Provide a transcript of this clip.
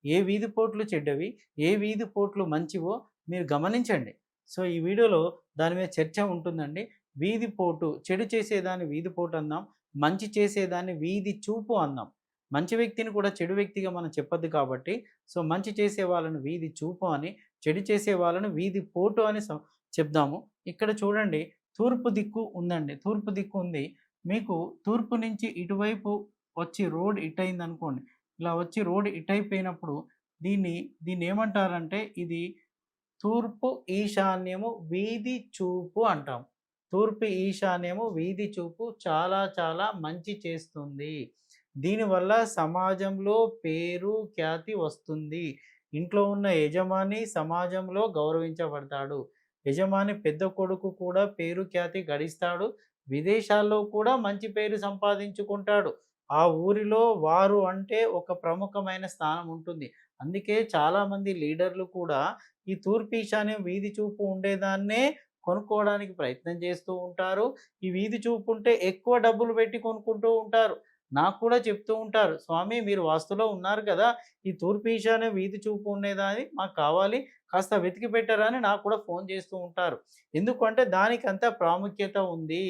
ఏ వీధి పోట్లు చెడ్డవి, ఏ వీధి పోట్లు మంచివో మీరు గమనించండి. సో, ఈ వీడియోలో దాని మీద చర్చ ఉంటుందండి. వీధి పోటు, చెడు చేసేదాన్ని వీధి పోటు అందాం. మంచి చేసేదాన్ని వీధి చూపు అందాం. మంచి వ్యక్తిని కూడా చెడు వ్యక్తిగా మనం చెప్పొద్దు కాబట్టి, సో, మంచి చేసే వాళ్ళని వీధి చూపు అని, చెడు చేసే వాళ్ళని వీధి పోటు అని చెప్దాము. ఇక్కడ చూడండి, తూర్పు దిక్కు ఉందండి. తూర్పు దిక్కు ఉంది. మీకు తూర్పు నుంచి ఇటువైపు వచ్చి రోడ్ ఇటయిందనుకోండి. ఇలా వచ్చి రోడ్ ఇటైపోయినప్పుడు దీన్ని దీన్నేమంటారంటే ఇది తూర్పు ఈశాన్యము వీధి చూపు అంటాం. తూర్పు ఈశాన్యము వీధి చూపు చాలా చాలా మంచి చేస్తుంది. దీనివల్ల సమాజంలో పేరు, ఖ్యాతి వస్తుంది. ఇంట్లో ఉన్న యజమాని సమాజంలో గౌరవించబడతాడు. యజమాని పెద్ద కొడుకు కూడా పేరు, ఖ్యాతి గడిస్తాడు. విదేశాల్లో కూడా మంచి పేరు సంపాదించుకుంటాడు. ఆ ఊరిలో వారు అంటే ఒక ప్రముఖమైన స్థానం ఉంటుంది. అందుకే చాలామంది లీడర్లు కూడా ఈ తూర్పు ఈశాన్యం వీధి చూపు ఉండేదాన్నే కొనుక్కోవడానికి ప్రయత్నం చేస్తూ ఉంటారు. ఈ వీధి చూపు ఉంటే ఎక్కువ డబ్బులు పెట్టి కొనుక్కుంటూ ఉంటారు. నాకు కూడా చెప్తూ ఉంటారు, "స్వామి మీరు వాస్తులో ఉన్నారు కదా! ఈ తూర్పు ఈశాన్యం వీధి చూపు ఉండేదాన్ని మాకు కావాలి. కాస్త వెతికి పెట్టరా" అని నాకు కూడా ఫోన్ చేస్తూ ఉంటారు. ఎందుకంటే దానికంత ప్రాముఖ్యత ఉంది.